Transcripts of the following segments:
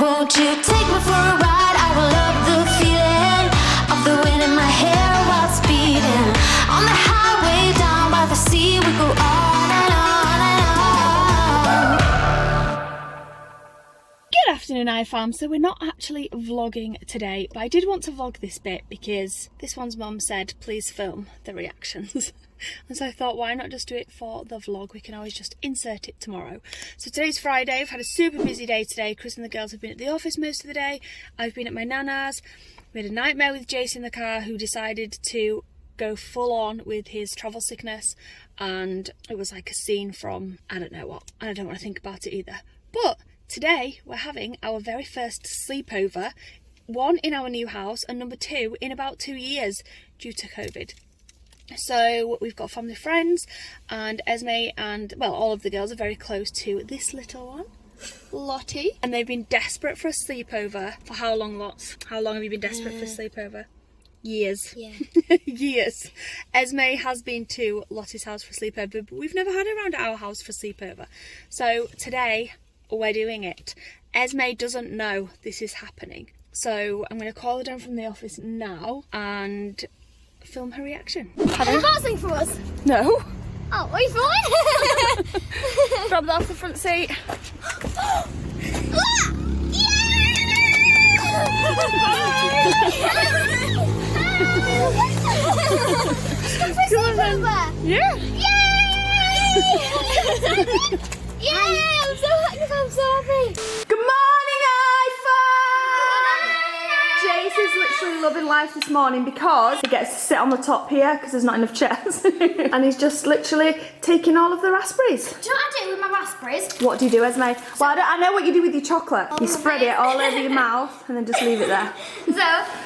Won't you take me for a ride? I will love the feeling of the wind in my hair while it's beating. On the highway down by the sea, we go on and on and on. Good afternoon, iFam. So we're not actually vlogging today, but I did want to vlog this bit because this one's mum said please film the reactions. And so I thought, why not just do it for the vlog? We can always just insert it tomorrow. So today's Friday. I've had a super busy day today. Chris and the girls have been at the office most of the day. I've been at my nana's. We had a nightmare with Jace in the car, who decided to go full on with his travel sickness, and it was like a scene from I don't know what, and I don't want to think about it either. But today we're having our very first sleepover, one in our new house and number two in about 2 years due to COVID. So we've got family friends, and Esmé and, well, all of the girls are very close to this little one, Lottie, and they've been desperate for a sleepover. For how long, Lots? How long have you been desperate for a sleepover? Years. Yeah. Years. Esmé has been to Lottie's house for a sleepover, but we've never had her around at our house for a sleepover. So today we're doing it. Esmé doesn't know this is happening, so I'm going to call her down from the office now and film her reaction. Have you got something for us? No. Oh, are you filming? Grab that off the front seat. Yeah. Yay! I'm so happy. Good morning, iFam! Jace is literally loving life this morning because he gets to sit on the top here because there's not enough chairs. And he's just literally taking all of the raspberries. Do you know what I do with my raspberries? What do you do, Esmé? Well, I know what you do with your chocolate. You spread it all over your mouth and then just leave it there. So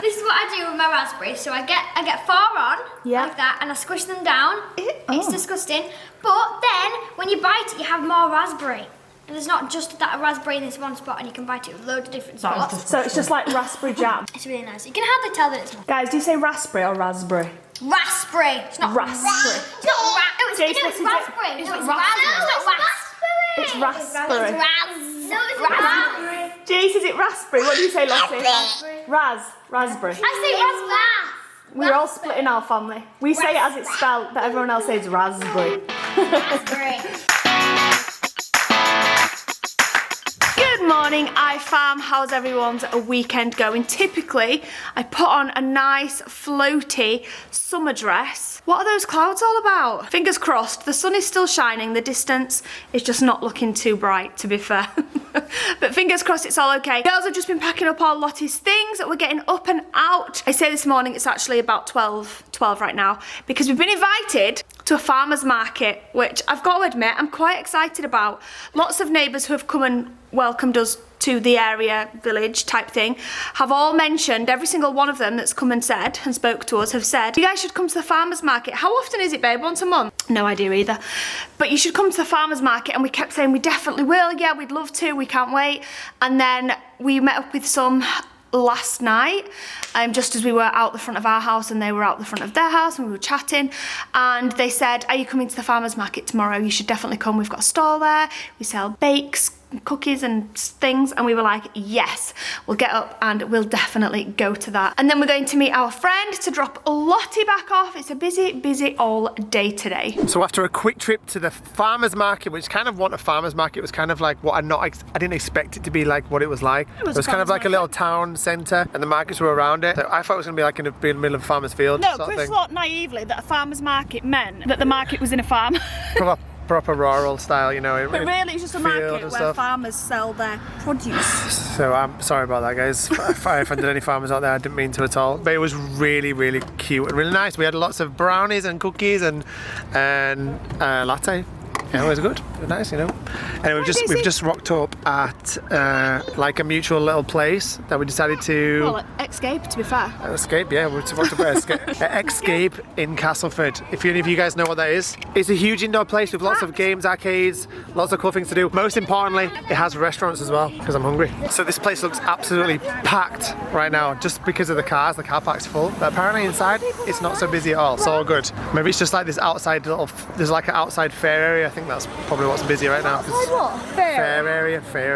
this is what I do with my raspberries. So I get 4 on, like that, and I squish them down. It's disgusting. But then when you bite it, you have more raspberry. And there's not just that raspberry in this one spot, and you can bite it with loads of different spots. So it's just like raspberry jam. It's really nice. You can hardly tell that it's Guys, do you say raspberry or raspberry? raspberry. It's not Raspberry. It's not Jace, it's what is it? raspberry. It's No, it's raspberry. raspberry. It's raspberry. It's raspberry. No, it's raspberry. Jace, is it raspberry? What do you say, Lottie? Raspberry. I say raspberry. We're all split in our family. We say it as it's spelled, but everyone else says raspberry. Raspberry. Good morning, iFam. How's everyone's weekend going? Typically, I put on a nice floaty summer dress. What are those clouds all about? Fingers crossed, the sun is still shining. The distance is just not looking too bright, to be fair. But fingers crossed it's all okay. Girls have just been packing up all Lottie's things. We're getting up and out. I say this morning it's actually about 12 right now, because we've been invited to a farmer's market, which I've got to admit I'm quite excited about. Lots of neighbours who have come and welcomed us to the area, village type thing, have all mentioned, every single one of them that's come and said and spoke to us have said, you guys should come to the farmer's market. How often is it, babe? Once a month? No idea either. But you should come to the farmer's market, and we kept saying we definitely will, yeah, we'd love to, we can't wait. And then we met up with some last night, just as we were out the front of our house and they were out the front of their house, and we were chatting, and they said, are you coming to the farmer's market tomorrow? You should definitely come. We've got a stall there, we sell bakes, cookies and things, and we were like, yes, we'll get up and we'll definitely go to that. And then we're going to meet our friend to drop Lottie back off. It's a busy all day today. So after a quick trip to the farmer's market, which kind of wasn't a farmer's market, it was kind of like what I didn't expect it to be like what it was like. It was kind of like a little town centre, and the markets were around it. So I thought it was going to be like in the middle of a farmer's field. No, Chris thought naively that a farmer's market meant that the market was in a farm. Proper rural style, you know. But really it's just a market where farmers sell their produce. So I'm sorry about that, guys. If I offended any farmers out there, I didn't mean to at all. But it was really cute and really nice. We had lots of brownies and cookies and latte. Yeah, it was good. It was nice, you know. And we've just rocked up at like a mutual little place that we decided to. Well, Escape, to be fair. Escape, yeah. We rocked up at Escape in Castleford. If any of you guys know what that is, it's a huge indoor place with lots of games, arcades, lots of cool things to do. Most importantly, it has restaurants as well, because I'm hungry. So this place looks absolutely packed right now, just because of the cars. The car park's full. But apparently inside, it's not so busy at all. It's all good. Maybe it's just like this outside there's like an outside fair area think that's probably what's busy right now. Outside what? Fair area. Fair.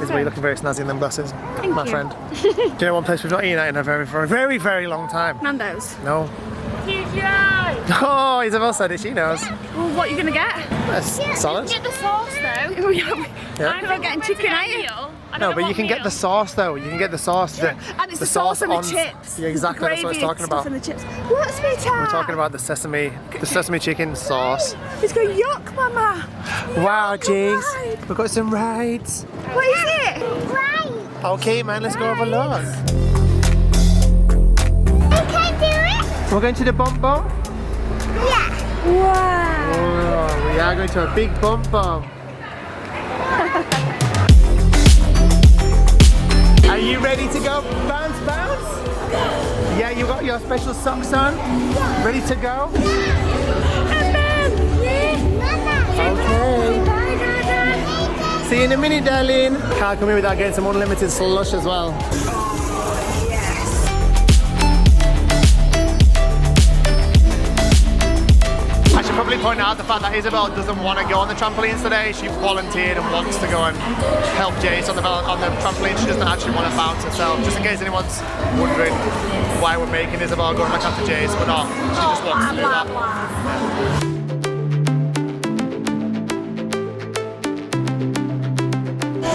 Is where you're looking very snazzy in them glasses, my friend. Do you know one place we've not eaten at in a very, very long time? Nando's. No. Oh, Isabel said it, she knows. Well, what are you going to get? Salad? Get the sauce though. Yeah. I'm not getting chicken, are you? No, but you can get the sauce though. You can get the sauce. And it's the sauce and the chips. Yeah, exactly. That's what I was talking about. And the chips. What's me We're talking about the sesame chicken sauce. It's going yuck, Mama. Wow, jeez. We've got some rides. What is it? Right. Okay, man, let's go have a look. You can do it? We're going to the bump bump? Yeah. Wow. Oh, we are going to a big bump bump. Are you ready to go bounce, bounce? Yeah, you got your special socks on? Ready to go? Okay. See you in a minute, darling. Can't come in without getting some unlimited slush as well. I should probably point out the fact that Isabel doesn't want to go on the trampolines today. She volunteered and wants to go and help Jace on the trampoline. She doesn't actually want to bounce herself. Just in case anyone's wondering why we're making Isabel go and look after Jace, we're not. She just wants to do that.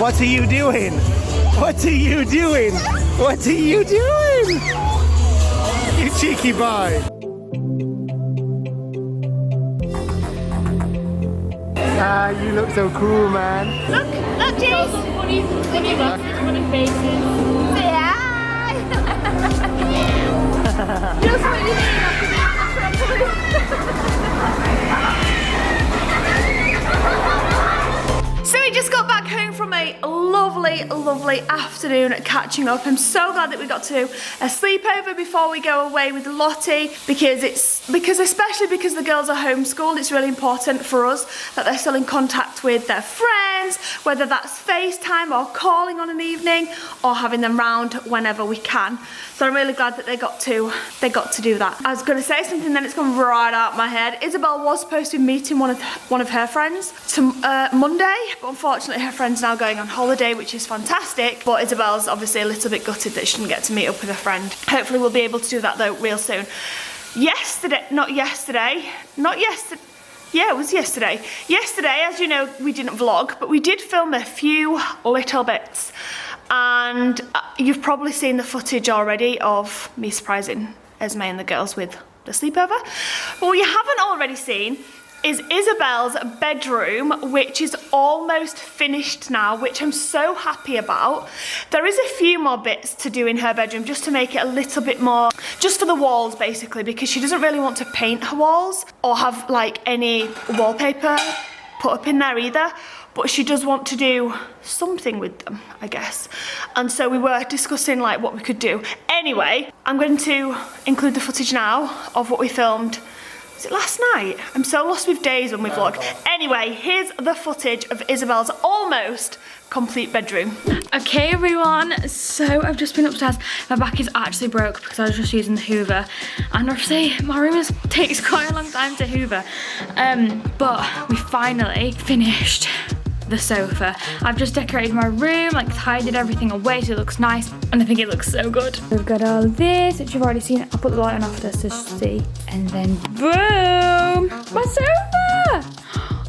What are you doing? What are you doing? What are you doing? You cheeky boy. Ah, you look so cool, man. Look, Jace. Funny faces. Yeah. Just what you need after that. So we just got back home from a lovely afternoon catching up. I'm so glad that we got to do a sleepover before we go away with Lottie, because especially because the girls are homeschooled, it's really important for us that they're still in contact with their friends, whether that's FaceTime or calling on an evening or having them round whenever we can. So I'm really glad that they got to do that. I was going to say something, then it's gone right out my head. Isabel was supposed to be meeting one of her friends Monday, but unfortunately her friend's now going on holiday, which is fantastic. But Isabel's obviously a little bit gutted that she didn't get to meet up with her friend. Hopefully we'll be able to do that though real soon. Yeah, it was yesterday. Yesterday, as you know, we didn't vlog, but we did film a few little bits. And you've probably seen the footage already of me surprising Esmé and the girls with the sleepover. But what you haven't already seen is Isabel's bedroom, which is almost finished now, which I'm so happy about. There is a few more bits to do in her bedroom just to make it a little bit more, just for the walls basically, because she doesn't really want to paint her walls or have like any wallpaper put up in there either. But she does want to do something with them, I guess. And so we were discussing like what we could do. Anyway, I'm going to include the footage now of what we filmed. Was it last night? I'm so lost with days when we vlog. Anyway, here's the footage of Isabel's almost complete bedroom. Okay everyone, so I've just been upstairs. My back is actually broke because I was just using the Hoover. And obviously my room takes quite a long time to Hoover. But we finally finished the sofa. I've just decorated my room, like tidied everything away so it looks nice, and I think it looks so good. We've got all this, which you've already seen. I'll put the light on after to see. And then boom! My sofa!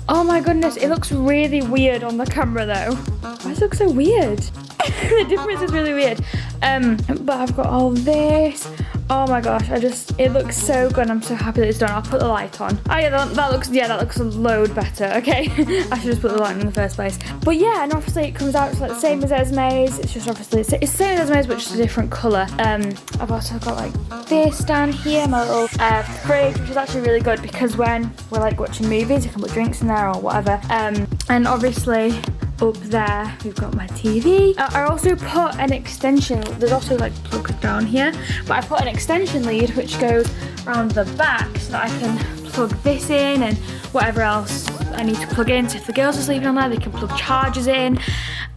Oh my goodness, it looks really weird on the camera though. Why does it look so weird? The difference is really weird. But I've got all this. Oh my gosh, it looks so good. I'm so happy that it's done. I'll put the light on. Oh yeah, that looks a load better, okay? I should just put the light on in the first place. But yeah, and obviously it comes out like the same as Esmé's. It's just obviously, it's the same as Esmé's, but just a different colour. I've also got like this down here, my little fridge, which is actually really good because when we're like watching movies, you can put drinks in there or whatever. And obviously, up there we've got my TV. I also put an extension, there's also like plugs down here, but I put an extension lead which goes around the back so that I can plug this in and whatever else I need to plug in. So if the girls are sleeping on there, they can plug chargers in.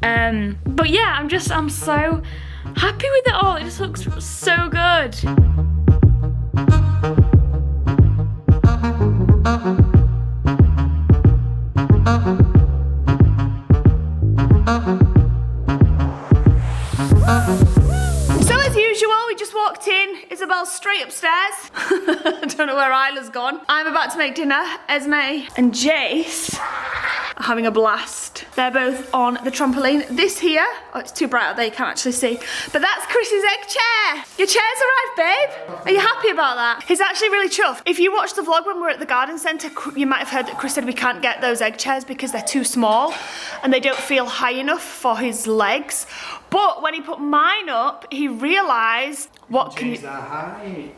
But yeah, I'm so happy with it all. It just looks so good. walked in, Isabel's straight upstairs. I don't know where Isla's gone. I'm about to make dinner. Esmé and Jace are having a blast. They're both on the trampoline. This here, oh, it's too bright out there, you can't actually see, but that's Chris's egg chair. Your chair's arrived, babe. Are you happy about that? He's actually really chuffed. If you watched the vlog when we were at the garden centre, you might have heard that Chris said we can't get those egg chairs because they're too small and they don't feel high enough for his legs. But when he put mine up, he realised what can you...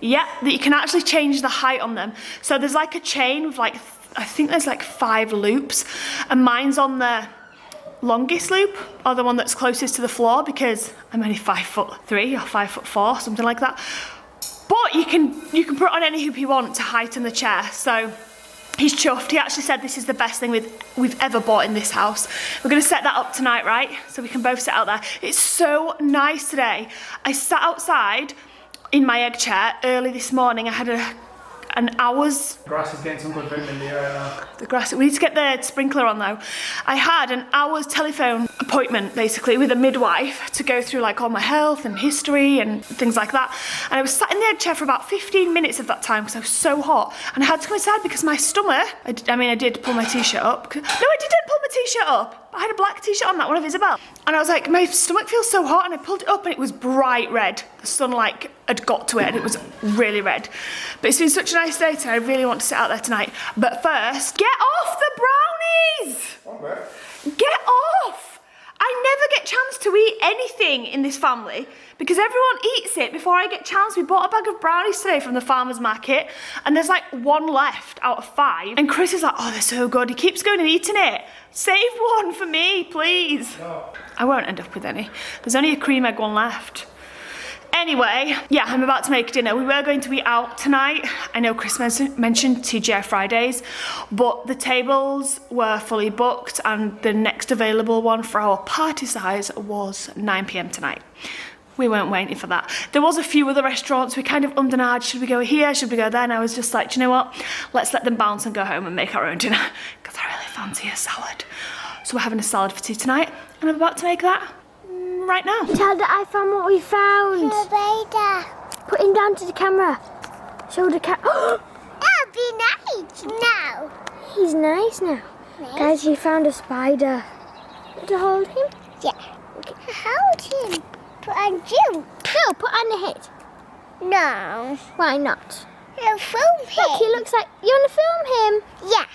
Yeah, that you can actually change the height on them. So there's like a chain with like, I think there's like 5 loops, and mine's on the longest loop, or the one that's closest to the floor, because I'm only 5'3" or 5'4", something like that. But you can put on any hoop you want to heighten the chair. So he's chuffed. He actually said this is the best thing we've ever bought in this house. We're going to set that up tonight, right? So we can both sit out there. It's so nice today. I sat outside in my egg chair early this morning. I had an hour's... The grass is getting some good vitamin D right now. The grass, we need to get the sprinkler on though. I had an hour's telephone appointment basically with a midwife to go through like all my health and history and things like that. And I was sat in the egg chair for about 15 minutes of that time because I was so hot. And I had to come inside because my stomach, I did pull my t-shirt up. No, I didn't pull my t-shirt up. I had a black t-shirt on, that one of Isabel. And I was like, my stomach feels so hot, and I pulled it up and it was bright red. The sun like had got to it and it was really red. But it's been such a nice day today, I really want to sit out there tonight. But first, get off the brownies! Okay. Get off! I never get chance to eat anything in this family because everyone eats it before I get chance. We bought a bag of brownies today from the farmer's market and there's like 1 left out of 5. And Chris is like, oh, they're so good. He keeps going and eating it. Save one for me, please. No. I won't end up with any. There's only a cream egg one left. Anyway, yeah, I'm about to make dinner. We were going to eat out tonight. I know Chris mentioned TGI Fridays, but the tables were fully booked and the next available one for our party size was 9 PM tonight. We weren't waiting for that. There was a few other restaurants. We kind of ummed and ahed, should we go here, should we go there? And I was just like, do you know what? Let's let them bounce and go home and make our own dinner because I really fancy a salad. So we're having a salad for tea tonight and I'm about to make that right now. Tell that I found what we found. Put him down to the camera. Show the camera. That'd be nice now. He's nice now. Nice. Guys, he found a spider. To hold him? Yeah. Okay. Hold him. Put on you. No, put on the head. No. Why not? You'll film him. Look, he looks like... You want to film him? Yeah.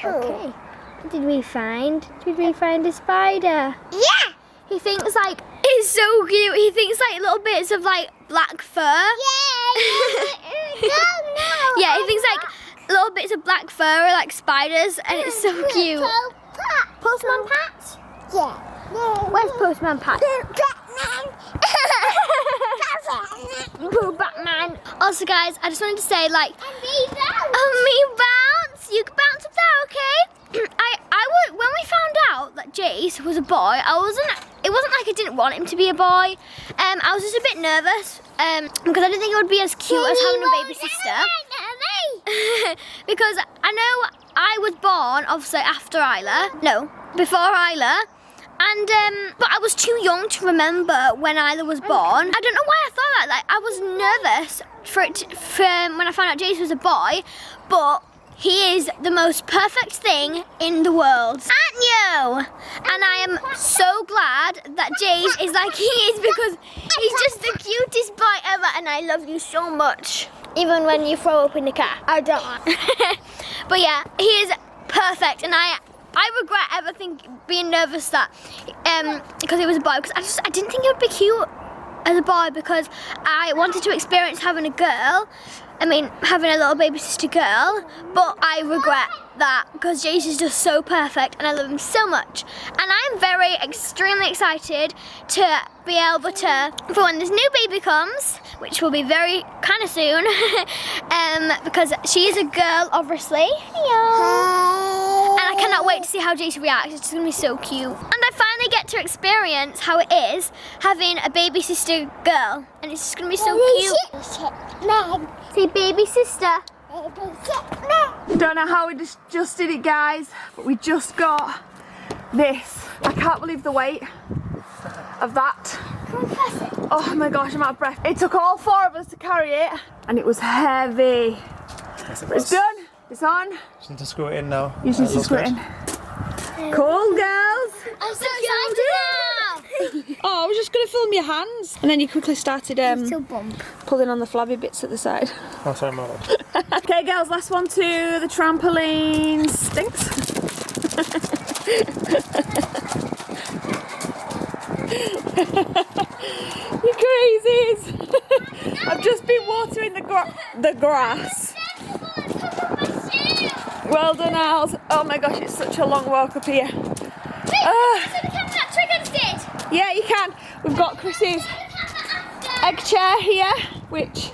Cool. Okay. What did we find? Did we find a spider? Yeah. He thinks like... It's so cute. He thinks like little bits of like black fur. Yeah. No. Yeah, he thinks like little bits of black fur are like spiders, and it's so cute. Postman Pat? Yeah. Where's Postman Pat? Boo Batman. Also, guys, I just wanted to say, like, me bounce. You can bounce up there, okay? When we found out that Jace was a boy, it wasn't like I didn't want him to be a boy. I was just a bit nervous because I didn't think it would be as cute as having a baby sister. Because I know I was born obviously after Isla. No, before Isla. And but I was too young to remember when Isla was born. I don't know why I thought that. Like, I was nervous for when I found out Jace was a boy, but he is the most perfect thing in the world. Aren't you? And I am so glad that Jace is like he is because he's just the cutest boy ever, and I love you so much. Even when you throw up in the car. I don't want. But yeah, he is perfect, and I regret ever being nervous that because he was a boy, because I didn't think he would be cute as a boy, because I wanted to experience having a girl. I mean, having a little baby sister girl, but I regret that because Jace is just so perfect and I love him so much. And I'm extremely excited to be able to, for when this new baby comes, which will be very kind of soon, because she is a girl, obviously. Hello. And I cannot wait to see how Jace reacts. It's just gonna be so cute. And I finally get to experience how it is having a baby sister girl, and it's just gonna be so cute. Say baby sister. Don't know how we just did it, guys, but we just got this. I can't believe the weight of that. Can we press it? Oh my gosh, I'm out of breath. It took all 4 of us to carry it, and it was heavy. Yes, it But it's done. It's on. Just need to screw it in now. You just need to screw it in. Cool, girls. I'm so excited now. Oh, I was just going to film your hands. And then you quickly started Little bump. pulling on the flabby bits at the side. Oh, sorry, my bad. Okay, girls, last one to the trampoline. Stinks. You crazies. I've just been watering the grass. Well done, Als. Oh my gosh, it's such a long walk up here. So we can that against it. Yeah, you can. We've got Chrissy's egg chair here, which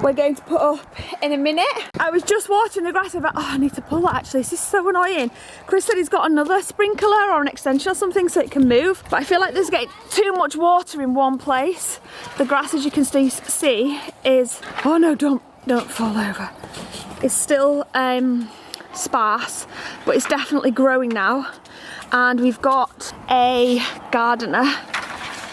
we're going to put up in a minute. I was just watering the grass. I was like, oh, I need to pull that actually. This is so annoying. Chris said he's got another sprinkler or an extension or something so it can move. But I feel like there's getting too much water in one place. The grass, as you can see, is, oh no, don't fall over. It's still sparse, but it's definitely growing now. And we've got a gardener.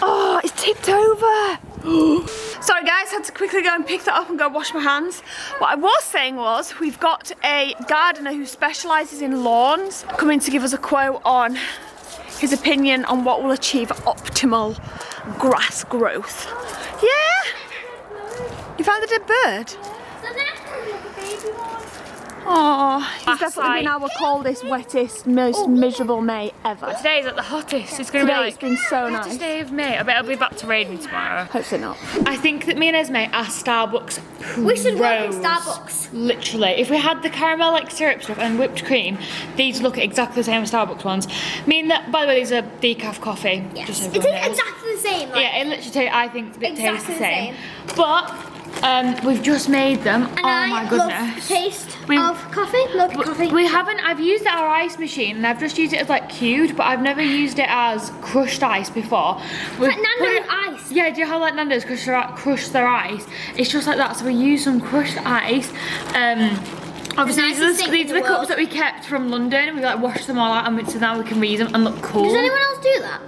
Oh, it's tipped over. Sorry guys, had to quickly go and pick that up and go wash my hands. What I was saying was, we've got a gardener who specialises in lawns coming to give us a quote on his opinion on what will achieve optimal grass growth. Yeah? You found the dead bird? Oh, it's definitely been our coldest, wettest, most miserable May ever. Today's at the hottest. It's going to be Today like it's been so nice. hottest day of May. I bet it'll be back to raining tomorrow. Hopefully not. I think that me and Esmé are Starbucks pros. We should work in Starbucks. Literally. If we had the caramel like syrup stuff and whipped cream, these look exactly the same as Starbucks ones. By the way, these are decaf coffee. Yes. Just so It's everyone knows. exactly the same. Like, Yeah, it literally I think it Exactly tastes the the same. same. But we've just made them. and Oh my I goodness. love the taste We- of coffee. Love coffee. We haven't, I've used our ice machine and I've just used it as like cubed, but I've never used it as crushed ice before. We've Like put Nando's it- ice. Yeah, do you know how like Nando's crush their ice? It's just like that, so we use some crushed ice. Obviously nicest these thing are in the the cups world. that we kept from London and we like washed them all out and so now we can reuse them and look cool. Does anyone else do that?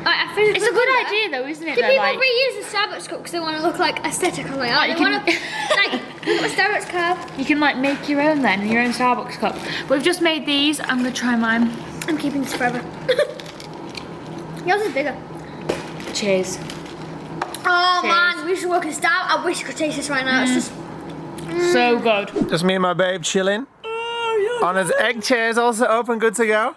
Like, I think It's a good idea though, isn't it? Do though, people like, reuse the Starbucks cup because they want to look like aesthetic or like that? you They can- want to like look at a Starbucks cup. you can like make your own then, your own Starbucks cup. But we've just made these, I'm gonna try mine. I'm keeping this forever. Yours is bigger. Cheers. Oh Cheers. man, we should work in Starbucks. I wish I could taste this right now. It's just So good. Just me and my babe chilling. Honors egg chairs also open, good to go.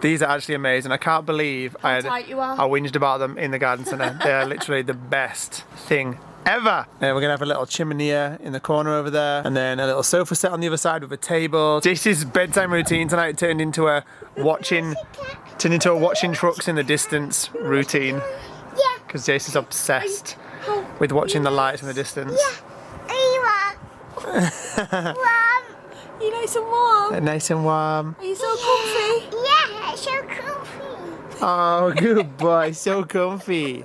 These are actually amazing. I can't believe I tight you are. whinged about them in the garden centre. They are literally the best thing ever. We're gonna have a little chimney in the corner over there, and then a little sofa set on the other side with a table. This bedtime routine tonight turned into a watching trucks in the distance routine. Yeah. Because Jace is obsessed with watching the lights in the distance. You nice and warm? Nice and warm. Are you so comfy? Yeah, it's so comfy. Oh, good boy, so comfy.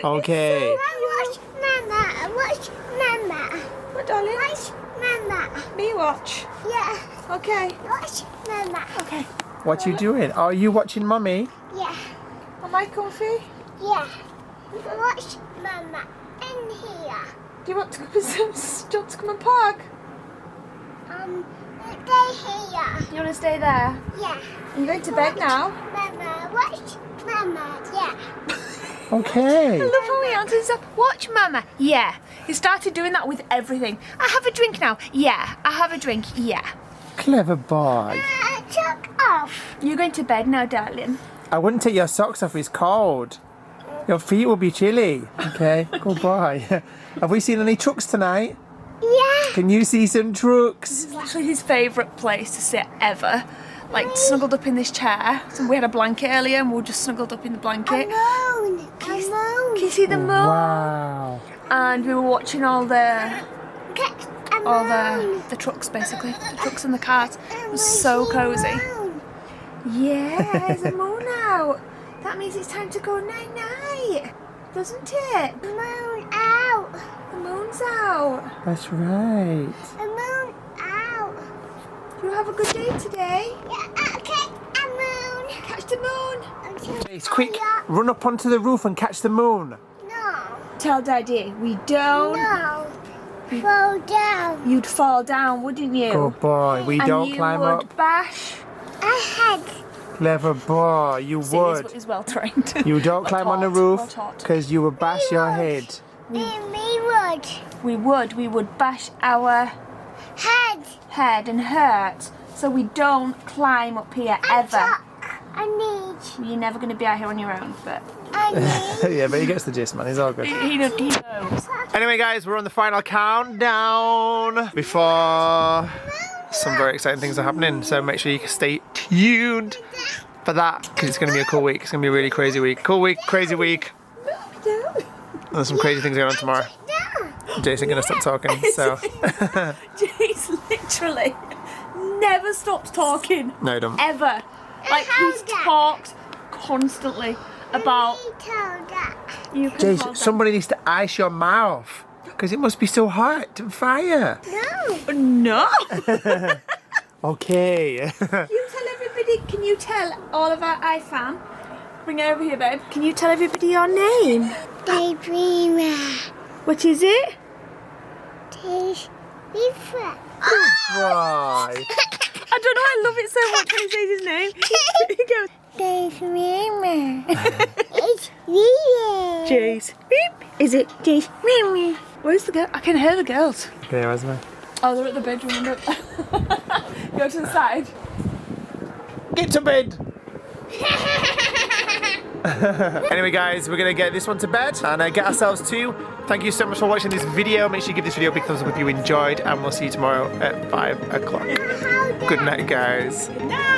Okay. Watch Mama. Watch Mama. What, darling? Watch Mama. Me watch. Yeah. Okay. Watch Mama. Okay. What you doing? Are you watching Mummy? Yeah. Am I comfy? Yeah. Watch Mama in here. Do you want to come and park? Stay here. You want to stay there? Yeah. Are you going to bed now? Mama. Watch Mama. Yeah. Okay. I love how he answers up. Watch Mama. Yeah. He started doing that with everything. I have a drink now. Yeah. I have a drink. Yeah. Clever boy. Chuck off. You're going to bed now, darling. I wouldn't take your socks off, it's cold. Your feet will be chilly. Okay, good boy. Have we seen any trucks tonight? Yeah. Can you see some trucks? It's literally his favourite place to sit ever. Like snuggled up in this chair. So we had a blanket earlier and we were just snuggled up in the blanket. Moon. Can you see the moon? Wow. And we were watching all the Moon. trucks basically. The trucks and the cars. It was so cosy. Moon. Yeah, there's a moon out. That means it's time to go night night. Doesn't it? Moon out. The moon's out. That's right. The moon out. You have a good day today. Yeah, okay, a moon. Catch the moon. Jace, quick, run up onto the roof and catch the moon. No. Tell Daddy, we don't. No. Fall down. You'd fall down, wouldn't you? Good boy, we don't climb And you up. would bash. Ahead. Clever boy, you would. He's well trained. You don't climb on the roof taught. because you would bash your head. We would. We would bash our head and hurt. So we don't climb up here ever. I need. You're never going to be out here on your own, but I need. Yeah, but he gets the gist, man. He's all good. he knows. Anyway, guys, we're on the final countdown before some very exciting things are happening. So make sure you stay tuned for that because it's going to be a cool week. It's going to be a really crazy week. Cool week, crazy week. There's some crazy things going on tomorrow. Jason gonna stop talking, so. Jace literally never stops talking. No, don't. Ever. Like he's talked constantly about. You can Jason, hold somebody needs to ice your mouth because it must be so hot and fire. No. Okay. You tell everybody. Can you tell all of our iFam? Bring it over here, babe. Can you tell everybody your name? Baby. What is it? Taste different. Right. I don't know. I love it so much when he says his name. He goes, Taste Mama. It's Mama. Jace. Beep. Is it Jace? Mama. Where's the girl? I can hear the girls. Okay, Esmé. Oh, they're at the bedroom window. Go to the side. Get to bed. Anyway, guys, we're gonna get this one to bed and get ourselves to. Thank you so much for watching this video. Make sure you give this video a big thumbs up if you enjoyed, and we'll see you tomorrow at 5 o'clock. Good night, guys. Night.